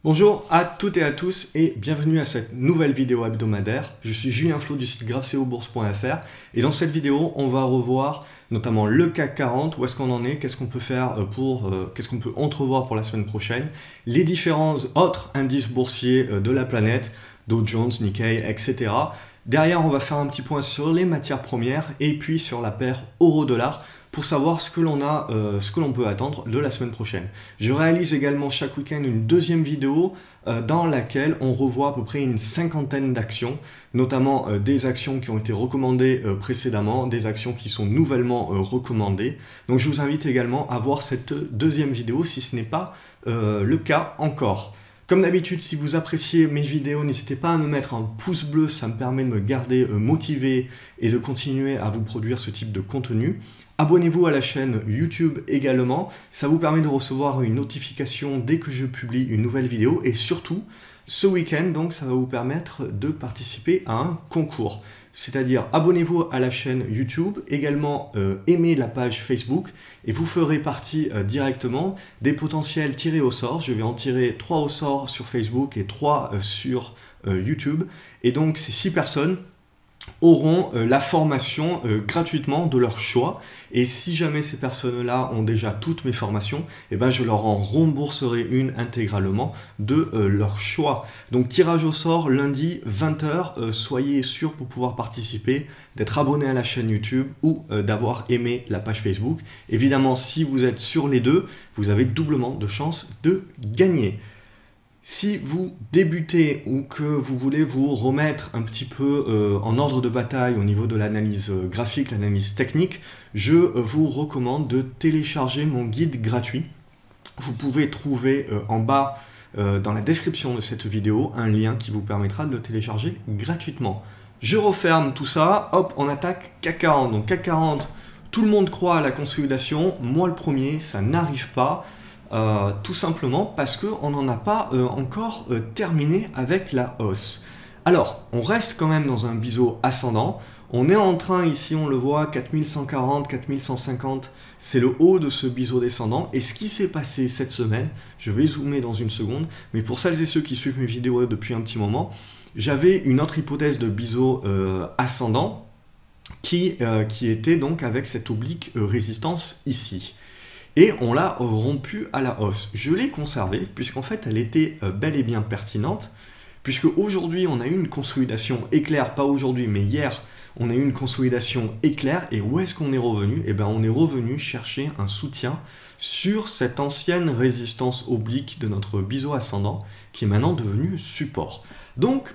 Bonjour à toutes et à tous et bienvenue à cette nouvelle vidéo hebdomadaire. Je suis Julien Flot du site grafceobourse.fr et dans cette vidéo, on va revoir notamment le CAC 40, où est-ce qu'on en est, qu'est-ce qu'on peut faire qu'est-ce qu'on peut entrevoir pour la semaine prochaine, les différents autres indices boursiers de la planète, Dow Jones, Nikkei, etc. Derrière, on va faire un petit point sur les matières premières et puis sur la paire euro-dollar pour savoir ce que l'on peut attendre de la semaine prochaine. Je réalise également chaque week-end une deuxième vidéo dans laquelle on revoit à peu près une cinquantaine d'actions, notamment des actions qui ont été recommandées précédemment, des actions qui sont nouvellement recommandées. Donc je vous invite également à voir cette deuxième vidéo si ce n'est pas le cas encore. Comme d'habitude, si vous appréciez mes vidéos, n'hésitez pas à me mettre un pouce bleu, ça me permet de me garder motivé et de continuer à vous produire ce type de contenu. Abonnez-vous à la chaîne YouTube également, ça vous permet de recevoir une notification dès que je publie une nouvelle vidéo et surtout, ce week-end, donc, ça va vous permettre de participer à un concours. C'est-à-dire, abonnez-vous à la chaîne YouTube, également aimez la page Facebook et vous ferez partie directement des potentiels tirés au sort. Je vais en tirer 3 au sort sur Facebook et 3 sur YouTube. Et donc, ces 6 personnes auront la formation gratuitement de leur choix. Et si jamais ces personnes-là ont déjà toutes mes formations, eh ben, je leur en rembourserai une intégralement de leur choix. Donc tirage au sort lundi 20h, soyez sûr pour pouvoir participer, d'être abonné à la chaîne YouTube ou d'avoir aimé la page Facebook. Évidemment, si vous êtes sur les deux, vous avez doublement de chances de gagner. Si vous débutez ou que vous voulez vous remettre un petit peu en ordre de bataille au niveau de l'analyse graphique, l'analyse technique, je vous recommande de télécharger mon guide gratuit. Vous pouvez trouver en bas dans la description de cette vidéo un lien qui vous permettra de le télécharger gratuitement. Je referme tout ça, hop, on attaque CAC 40. Donc CAC 40, tout le monde croit à la consolidation, moi le premier, ça n'arrive pas. Tout simplement parce qu'on n'en a pas encore terminé avec la hausse. Alors, on reste quand même dans un biseau ascendant. On est en train, ici on le voit, 4140, 4150, c'est le haut de ce biseau descendant. Et ce qui s'est passé cette semaine, je vais zoomer dans une seconde, mais pour celles et ceux qui suivent mes vidéos depuis un petit moment, j'avais une autre hypothèse de biseau ascendant qui était donc avec cette oblique résistance ici. Et on l'a rompu à la hausse. Je l'ai conservée puisqu'en fait elle était bel et bien pertinente, puisque aujourd'hui on a eu une consolidation éclair, pas aujourd'hui mais hier on a eu une consolidation éclair. Et où est-ce qu'on est revenu? Eh bien on est revenu chercher un soutien sur cette ancienne résistance oblique de notre biseau ascendant qui est maintenant devenu support. Donc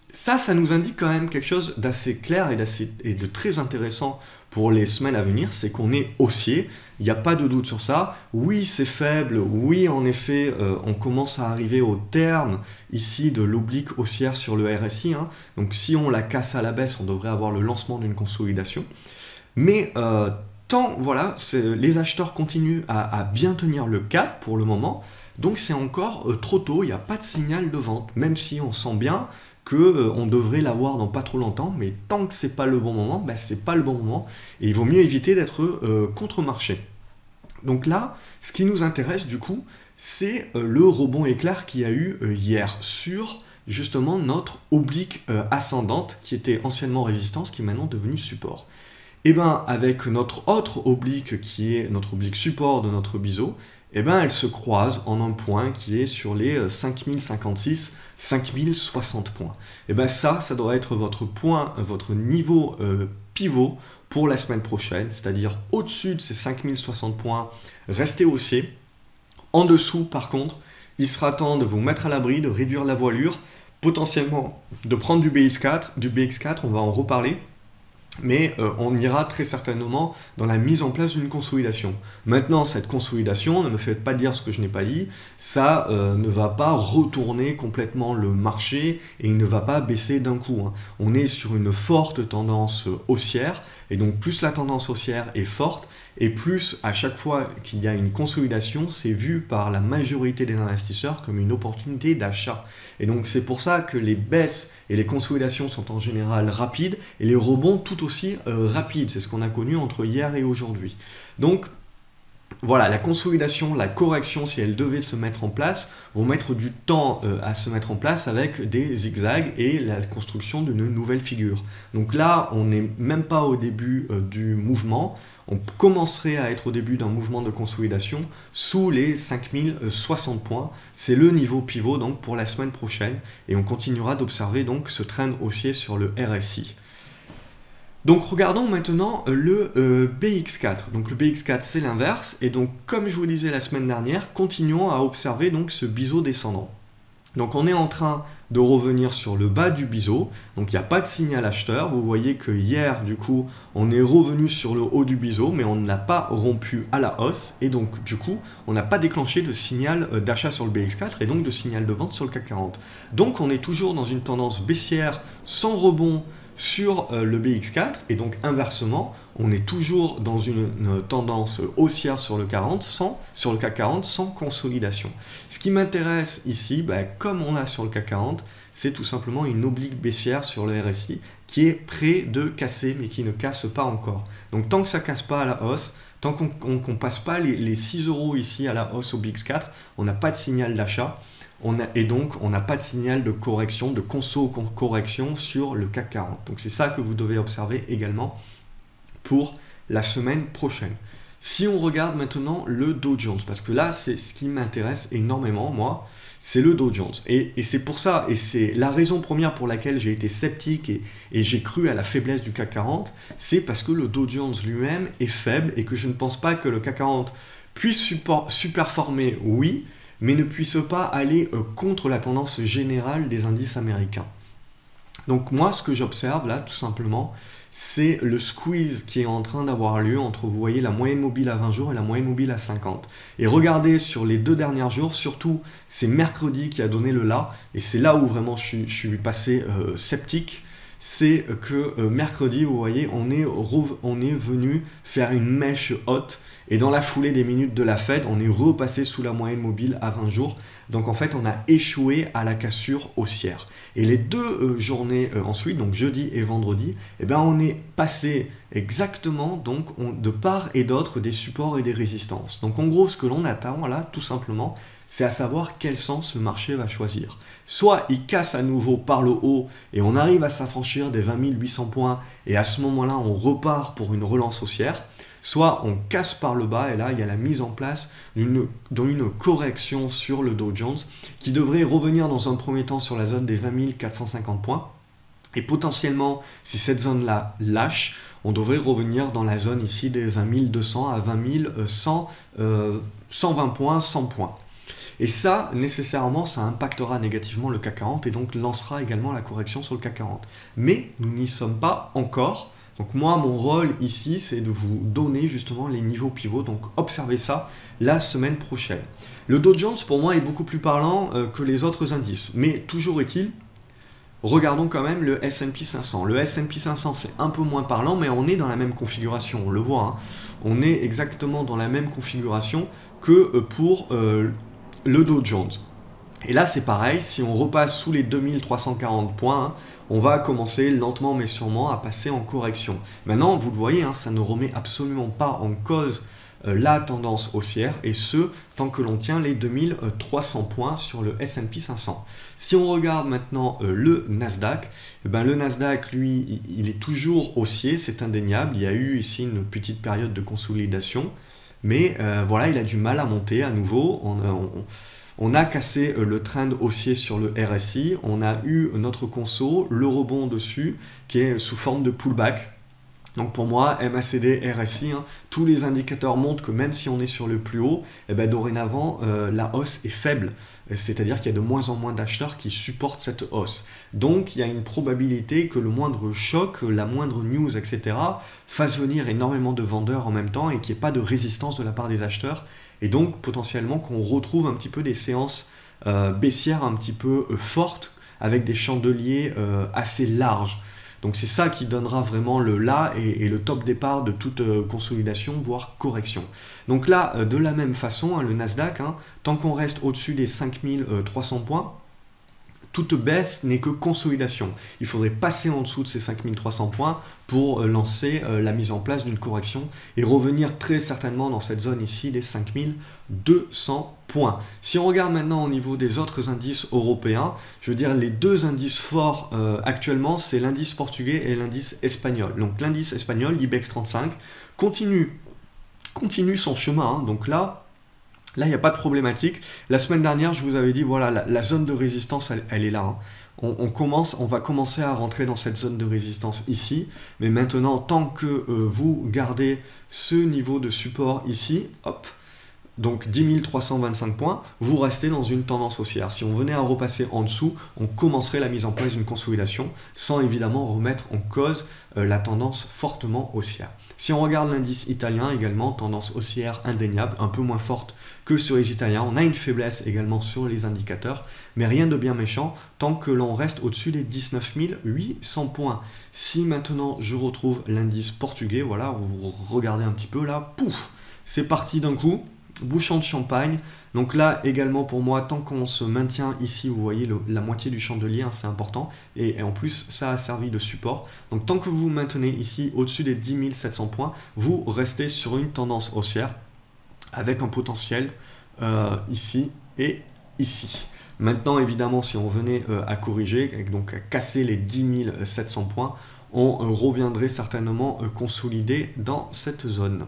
ça nous indique quand même quelque chose d'assez clair et de très intéressant pour les semaines à venir, c'est qu'on est haussier, il n'y a pas de doute sur ça. Oui, c'est faible, oui, en effet, on commence à arriver au terme ici de l'oblique haussière sur le RSI. Donc si on la casse à la baisse, on devrait avoir le lancement d'une consolidation. Mais voilà, les acheteurs continuent à bien tenir le cap pour le moment, donc c'est encore trop tôt, il n'y a pas de signal de vente, même si on sent bien qu'on devrait l'avoir dans pas trop longtemps, mais tant que c'est pas le bon moment, ben c'est pas le bon moment, et il vaut mieux éviter d'être contre-marché. Donc là, ce qui nous intéresse du coup, c'est le rebond éclair qu'il y a eu hier sur justement notre oblique ascendante, qui était anciennement résistance, qui est maintenant devenue support. Et bien avec notre autre oblique, qui est notre oblique support de notre biseau, eh ben, elle se croise en un point qui est sur les 5056, 5060 points. Et ben ça doit être votre point, votre niveau pivot pour la semaine prochaine, c'est-à-dire au-dessus de ces 5060 points, restez haussier. En dessous, par contre, il sera temps de vous mettre à l'abri, de réduire la voilure, potentiellement de prendre du BX4, on va en reparler. Mais on ira très certainement dans la mise en place d'une consolidation. Maintenant, cette consolidation, ne me faites pas dire ce que je n'ai pas dit, ça ne va pas retourner complètement le marché et il ne va pas baisser d'un coup. On est sur une forte tendance haussière, et donc plus la tendance haussière est forte, et plus à chaque fois qu'il y a une consolidation, c'est vu par la majorité des investisseurs comme une opportunité d'achat. Et donc c'est pour ça que les baisses et les consolidations sont en général rapides, et les rebonds tout aussi rapides. C'est ce qu'on a connu entre hier et aujourd'hui. Donc voilà, la consolidation, la correction, si elle devait se mettre en place, vont mettre du temps à se mettre en place avec des zigzags et la construction d'une nouvelle figure. Donc là, on n'est même pas au début du mouvement, on commencerait à être au début d'un mouvement de consolidation sous les 5060 points. C'est le niveau pivot donc pour la semaine prochaine et on continuera d'observer donc ce trend haussier sur le RSI. Donc regardons maintenant le BX4. Donc le BX4 c'est l'inverse et donc comme je vous disais la semaine dernière, continuons à observer donc ce biseau descendant. Donc on est en train de revenir sur le bas du biseau, donc il n'y a pas de signal acheteur. Vous voyez que hier du coup on est revenu sur le haut du biseau mais on n'a pas rompu à la hausse et donc du coup on n'a pas déclenché de signal d'achat sur le BX4 et donc de signal de vente sur le CAC 40. Donc on est toujours dans une tendance baissière sans rebond sur le BX4 et donc inversement on est toujours dans une tendance haussière sur le CAC 40 sans consolidation. Ce qui m'intéresse ici, comme on a sur le CAC 40, c'est tout simplement une oblique baissière sur le RSI qui est près de casser mais qui ne casse pas encore. Donc tant que ça ne casse pas à la hausse, tant qu'on ne passe pas les 6 € ici à la hausse au BX4, on n'a pas de signal d'achat. Et donc, on n'a pas de signal de correction, de conso-correction sur le CAC 40. Donc, c'est ça que vous devez observer également pour la semaine prochaine. Si on regarde maintenant le Dow Jones, parce que là, c'est ce qui m'intéresse énormément, moi, c'est le Dow Jones. Et c'est pour ça, et c'est la raison première pour laquelle j'ai été sceptique et j'ai cru à la faiblesse du CAC 40, c'est parce que le Dow Jones lui-même est faible et que je ne pense pas que le CAC 40 puisse superformer, oui, mais ne puisse pas aller contre la tendance générale des indices américains. Donc moi, ce que j'observe là, tout simplement, c'est le squeeze qui est en train d'avoir lieu entre, vous voyez, la moyenne mobile à 20 jours et la moyenne mobile à 50. Et regardez, sur les 2 derniers jours, surtout, c'est mercredi qui a donné le là, et c'est là où vraiment je suis passé sceptique, c'est que mercredi, vous voyez, on est venu faire une mèche haute, et dans la foulée des minutes de la Fed, on est repassé sous la moyenne mobile à 20 jours. Donc en fait, on a échoué à la cassure haussière. Et les 2 journées ensuite, donc jeudi et vendredi, on est passé exactement donc de part et d'autre des supports et des résistances. Donc en gros, ce que l'on attend là, tout simplement, c'est à savoir quel sens le marché va choisir. Soit il casse à nouveau par le haut et on arrive à s'affranchir des 20 800 points et à ce moment-là, on repart pour une relance haussière. Soit on casse par le bas et là il y a la mise en place d'une correction sur le Dow Jones qui devrait revenir dans un premier temps sur la zone des 20 450 points. Et potentiellement, si cette zone-là lâche, on devrait revenir dans la zone ici des 20 200 à 20 120 points, 100 points. Et ça, nécessairement, ça impactera négativement le CAC 40 et donc lancera également la correction sur le CAC 40. Mais nous n'y sommes pas encore. Donc moi, mon rôle ici, c'est de vous donner justement les niveaux pivots. Donc observez ça la semaine prochaine. Le Dow Jones, pour moi, est beaucoup plus parlant que les autres indices. Mais toujours est-il, regardons quand même le S&P 500. Le S&P 500, c'est un peu moins parlant, mais on est dans la même configuration. On le voit, hein. On est exactement dans la même configuration que pour le Dow Jones. Et là, c'est pareil, si on repasse sous les 2340 points, hein, on va commencer lentement mais sûrement à passer en correction. Maintenant, vous le voyez, hein, ça ne remet absolument pas en cause la tendance haussière, et ce, tant que l'on tient les 2300 points sur le S&P 500. Si on regarde maintenant le Nasdaq, le Nasdaq, lui, il est toujours haussier, c'est indéniable. Il y a eu ici une petite période de consolidation, mais voilà, il a du mal à monter à nouveau. On a cassé le trend haussier sur le RSI, on a eu notre conso, le rebond dessus, qui est sous forme de pullback. Donc pour moi, MACD, RSI, hein, tous les indicateurs montrent que même si on est sur le plus haut, dorénavant, la hausse est faible. C'est-à-dire qu'il y a de moins en moins d'acheteurs qui supportent cette hausse. Donc il y a une probabilité que le moindre choc, la moindre news, etc., fasse venir énormément de vendeurs en même temps et qu'il n'y ait pas de résistance de la part des acheteurs. Et donc potentiellement qu'on retrouve un petit peu des séances baissières un petit peu fortes avec des chandeliers assez larges. Donc c'est ça qui donnera vraiment le là et le top départ de toute consolidation, voire correction. Donc là, de la même façon, hein, le Nasdaq, hein, tant qu'on reste au-dessus des 5300 points, toute baisse n'est que consolidation. Il faudrait passer en dessous de ces 5300 points pour lancer la mise en place d'une correction et revenir très certainement dans cette zone ici des 5200 points. Si on regarde maintenant au niveau des autres indices européens, je veux dire les deux indices forts actuellement, c'est l'indice portugais et l'indice espagnol. Donc l'indice espagnol, l'IBEX 35, continue son chemin. Hein. Donc là, il n'y a pas de problématique. La semaine dernière, je vous avais dit, voilà, la zone de résistance, elle est là. Hein. On va commencer à rentrer dans cette zone de résistance ici. Mais maintenant, tant que vous gardez ce niveau de support ici, hop, donc 10 325 points, vous restez dans une tendance haussière. Si on venait à repasser en dessous, on commencerait la mise en place d'une consolidation, sans évidemment remettre en cause la tendance fortement haussière. Si on regarde l'indice italien également, tendance haussière indéniable, un peu moins forte que sur les Italiens. On a une faiblesse également sur les indicateurs, mais rien de bien méchant tant que l'on reste au-dessus des 19 800 points. Si maintenant je retrouve l'indice portugais, voilà, vous regardez un petit peu là, pouf, c'est parti d'un coup. Bouchon de champagne. Donc là également pour moi, tant qu'on se maintient ici, vous voyez la moitié du chandelier, hein, c'est important. Et en plus, ça a servi de support. Donc tant que vous vous maintenez ici au-dessus des 10 700 points, vous restez sur une tendance haussière avec un potentiel ici et ici. Maintenant, évidemment, si on venait à corriger, donc à casser les 10 700 points, on reviendrait certainement consolider dans cette zone.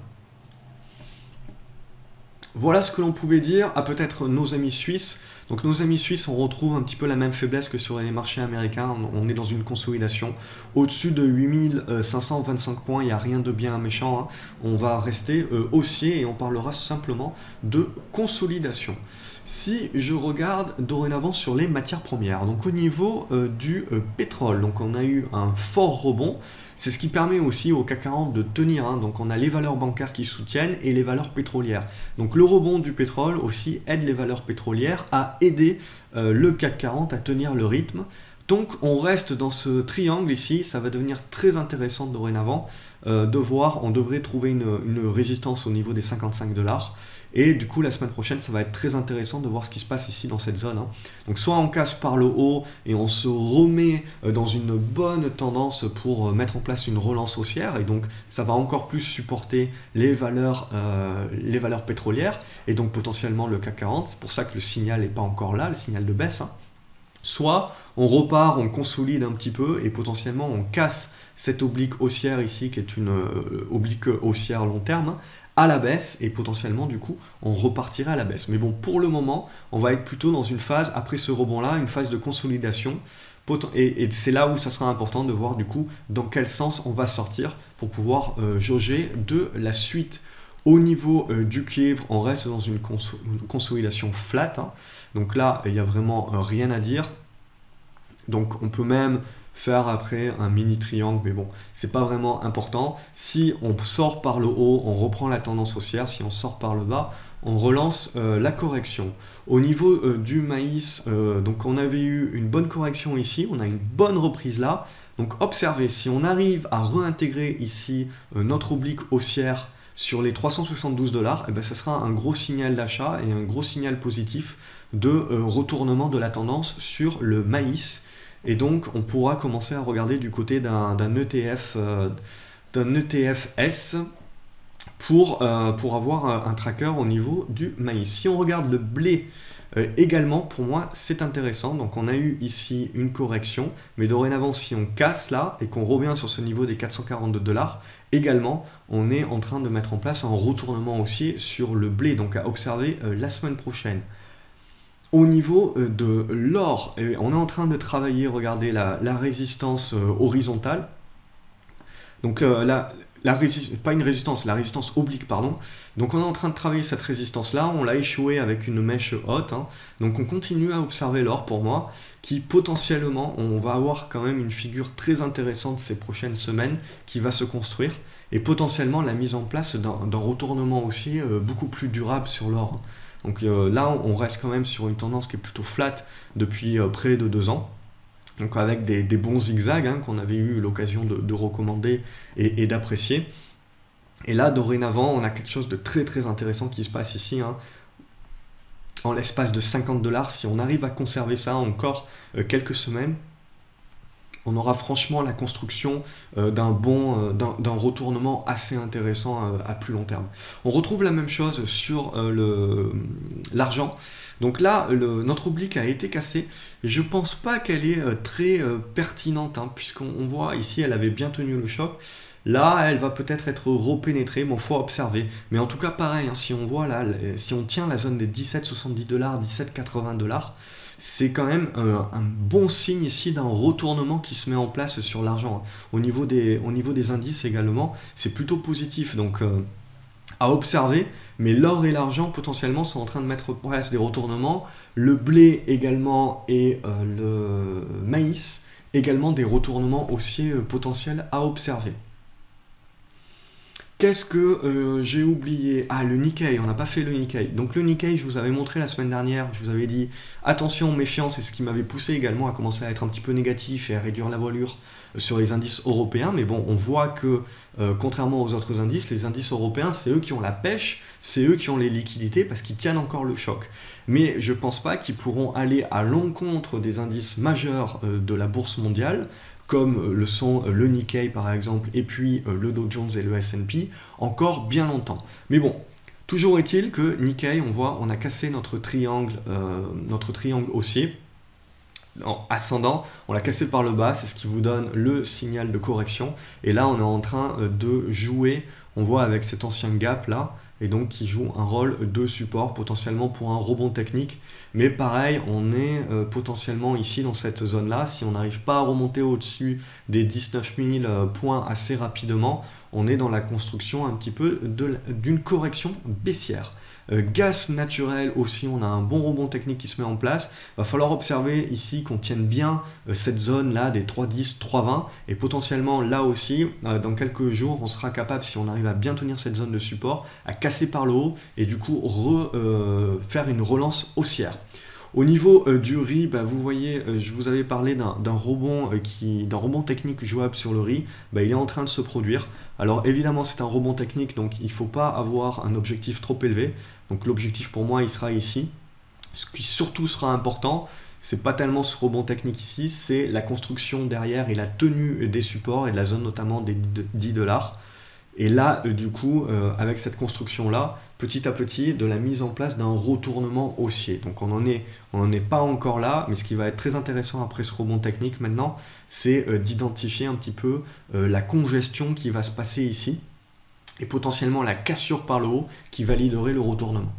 Voilà ce que l'on pouvait dire à peut-être nos amis suisses. Donc nos amis suisses, on retrouve un petit peu la même faiblesse que sur les marchés américains. On est dans une consolidation. Au-dessus de 8525 points, il n'y a rien de bien méchant. Hein. On va rester haussier et on parlera simplement de consolidation. Si je regarde dorénavant sur les matières premières, donc au niveau du pétrole, donc on a eu un fort rebond, c'est ce qui permet aussi au CAC 40 de tenir, hein. Donc on a les valeurs bancaires qui soutiennent et les valeurs pétrolières. Donc le rebond du pétrole aussi aide les valeurs pétrolières à aider le CAC 40 à tenir le rythme. Donc on reste dans ce triangle ici, ça va devenir très intéressant dorénavant de voir, on devrait trouver une résistance au niveau des 55 $. Et du coup, la semaine prochaine, ça va être très intéressant de voir ce qui se passe ici dans cette zone. Hein. Donc soit on casse par le haut et on se remet dans une bonne tendance pour mettre en place une relance haussière. Et donc, ça va encore plus supporter les valeurs pétrolières et donc potentiellement le CAC 40. C'est pour ça que le signal n'est pas encore là, le signal de baisse. Hein. Soit on repart, on consolide un petit peu et potentiellement on casse cette oblique haussière ici qui est une oblique haussière long terme à la baisse et potentiellement du coup on repartirait à la baisse. Mais bon, pour le moment, on va être plutôt dans une phase, après ce rebond-là, une phase de consolidation et c'est là où ça sera important de voir du coup dans quel sens on va sortir pour pouvoir jauger de la suite. Au niveau du cuivre, on reste dans une consolidation flat. Hein. Donc là, il n'y a vraiment rien à dire. Donc on peut même faire après un mini triangle, mais bon, c'est pas vraiment important. Si on sort par le haut, on reprend la tendance haussière. Si on sort par le bas, on relance la correction. Au niveau du maïs, donc on avait eu une bonne correction ici, on a une bonne reprise là. Donc observez, si on arrive à réintégrer ici notre oblique haussière sur les 372 $, et ben ça sera un gros signal d'achat et un gros signal positif de retournement de la tendance sur le maïs. Et donc, on pourra commencer à regarder du côté d'un ETF-S pour avoir un tracker au niveau du maïs. Si on regarde le blé également, pour moi, c'est intéressant. Donc, on a eu ici une correction, mais dorénavant, si on casse là et qu'on revient sur ce niveau des 442 $, également, on est en train de mettre en place un retournement haussier sur le blé. Donc, à observer la semaine prochaine. Au niveau de l'or, on est en train de travailler, regardez, la résistance horizontale. Donc pas une résistance, la résistance oblique, pardon. Donc on est en train de travailler cette résistance-là, on l'a échoué avec une mèche haute. Hein. Donc on continue à observer l'or pour moi, qui potentiellement, on va avoir quand même une figure très intéressante ces prochaines semaines qui va se construire. Et potentiellement la mise en place d'un retournement haussier beaucoup plus durable sur l'or. Hein. Donc là, on reste quand même sur une tendance qui est plutôt flat depuis près de 2 ans. Donc avec des bons zigzags hein, qu'on avait eu l'occasion de recommander et d'apprécier. Et là, dorénavant, on a quelque chose de très très intéressant qui se passe ici. Hein. en l'espace de 50 $. Si on arrive à conserver ça encore quelques semaines, on aura franchement la construction d'un retournement assez intéressant à plus long terme. On retrouve la même chose sur l'argent. Donc là, notre oblique a été cassée. Je ne pense pas qu'elle est très pertinente, hein, puisqu'on voit ici, elle avait bien tenu le choc. Là, elle va peut-être être repénétrée, mais il faut observer. Mais en tout cas, pareil, hein, si on voit là, si on tient la zone des 17,70 $, 17,80 $, c'est quand même un bon signe ici d'un retournement qui se met en place sur l'argent. Au niveau des indices également, c'est plutôt positif. Donc, à observer, mais l'or et l'argent potentiellement sont en train de mettre en place des retournements. Le blé également et le maïs également des retournements haussiers potentiels à observer. Qu'est-ce que j'ai oublié? Ah, le Nikkei, on n'a pas fait le Nikkei. Donc le Nikkei, je vous avais montré la semaine dernière, je vous avais dit attention, méfiance, c'est ce qui m'avait poussé également à commencer à être un petit peu négatif et à réduire la voilure sur les indices européens. Mais bon, on voit que contrairement aux autres indices, les indices européens, c'est eux qui ont la pêche, c'est eux qui ont les liquidités parce qu'ils tiennent encore le choc. Mais je ne pense pas qu'ils pourront aller à l'encontre des indices majeurs de la bourse mondiale, comme le sont le Nikkei par exemple, et puis le Dow Jones et le S&P, encore bien longtemps. Mais bon, toujours est-il que Nikkei, on voit, on a cassé notre triangle haussier, ascendant, on l'a cassé par le bas, c'est ce qui vous donne le signal de correction. Et là, on est en train de jouer, on voit avec cet ancien gap là, et donc qui joue un rôle de support potentiellement pour un rebond technique. Mais pareil, on est potentiellement ici dans cette zone-là. Si on n'arrive pas à remonter au-dessus des 19 000 points assez rapidement, on est dans la construction un petit peu d'une correction baissière. Gaz naturel aussi, on a un bon rebond technique qui se met en place. Il va falloir observer ici qu'on tienne bien cette zone là des 3,10, 3,20 et potentiellement là aussi, dans quelques jours, on sera capable, si on arrive à bien tenir cette zone de support, à casser par le haut et du coup faire une relance haussière. Au niveau du riz, vous voyez, je vous avais parlé d'un rebond technique jouable sur le riz. Il est en train de se produire. Alors évidemment, c'est un rebond technique, donc il ne faut pas avoir un objectif trop élevé. Donc l'objectif pour moi, il sera ici. Ce qui surtout sera important, c'est pas tellement ce rebond technique ici, c'est la construction derrière et la tenue des supports et de la zone notamment des 10 $. Et là, du coup, avec cette construction-là, petit à petit, de la mise en place d'un retournement haussier. Donc on n'en est pas encore là, mais ce qui va être très intéressant après ce rebond technique maintenant, c'est d'identifier un petit peu la congestion qui va se passer ici, et potentiellement la cassure par le haut qui validerait le retournement.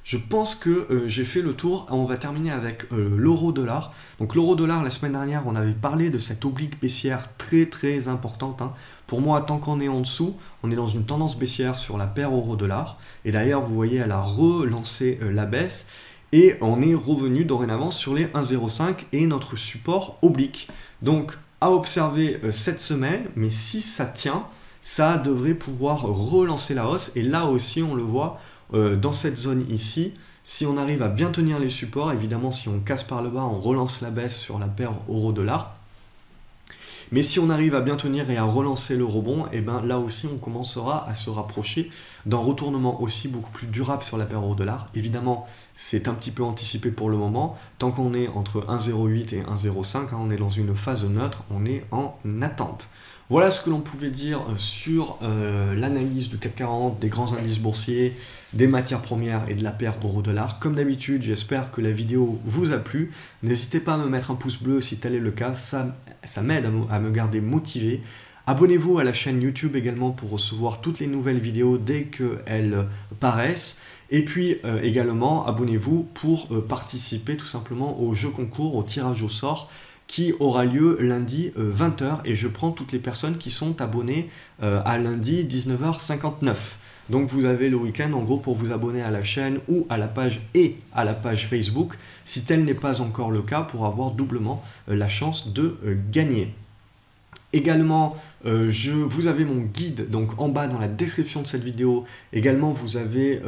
Je pense que j'ai fait le tour. On va terminer avec l'euro-dollar. Donc l'euro-dollar, la semaine dernière, on avait parlé de cette oblique baissière très très importante. Hein. Pour moi, tant qu'on est en dessous, on est dans une tendance baissière sur la paire euro-dollar. Et d'ailleurs, vous voyez, elle a relancé la baisse. Et on est revenu dorénavant sur les 1,05 et notre support oblique. Donc à observer cette semaine, mais si ça tient, ça devrait pouvoir relancer la hausse. Et là aussi, on le voit, dans cette zone ici, si on arrive à bien tenir les supports, évidemment si on casse par le bas, on relance la baisse sur la paire euro-dollar. Mais si on arrive à bien tenir et à relancer le rebond, et là aussi on commencera à se rapprocher d'un retournement aussi beaucoup plus durable sur la paire euro-dollar. Évidemment, c'est un petit peu anticipé pour le moment. Tant qu'on est entre 1,08 et 1,05, on est dans une phase neutre, on est en attente. Voilà ce que l'on pouvait dire sur l'analyse du CAC 40, des grands indices boursiers, des matières premières et de la paire euro-dollar. Comme d'habitude, j'espère que la vidéo vous a plu. N'hésitez pas à me mettre un pouce bleu si tel est le cas, ça m'aide à me garder motivé. Abonnez-vous à la chaîne YouTube également pour recevoir toutes les nouvelles vidéos dès qu'elles paraissent. Et puis également, abonnez-vous pour participer tout simplement au jeu concours, au tirage au sort, qui aura lieu lundi 20h et je prends toutes les personnes qui sont abonnées à lundi 19h59. Donc vous avez le week-end en gros pour vous abonner à la chaîne ou à la page et à la page Facebook si tel n'est pas encore le cas pour avoir doublement la chance de gagner. Également, vous avez mon guide donc en bas dans la description de cette vidéo. Également, vous avez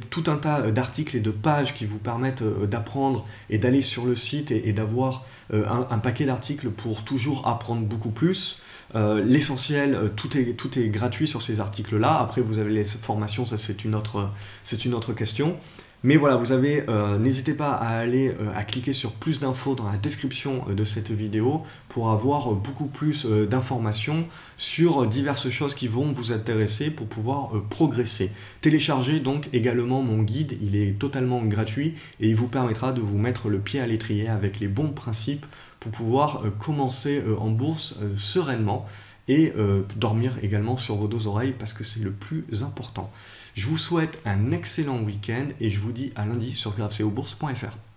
tout un tas d'articles et de pages qui vous permettent d'apprendre et d'aller sur le site et d'avoir un paquet d'articles pour toujours apprendre beaucoup plus. L'essentiel, tout est gratuit sur ces articles-là. Après, vous avez les formations, ça c'est une autre question. Mais voilà, vous avez, n'hésitez pas à aller à cliquer sur plus d'infos dans la description de cette vidéo pour avoir beaucoup plus d'informations sur diverses choses qui vont vous intéresser pour pouvoir progresser. Téléchargez donc également mon guide, il est totalement gratuit et il vous permettra de vous mettre le pied à l'étrier avec les bons principes pour pouvoir commencer en bourse sereinement et dormir également sur vos deux oreilles parce que c'est le plus important. Je vous souhaite un excellent week-end et je vous dis à lundi sur graveceobourse.fr.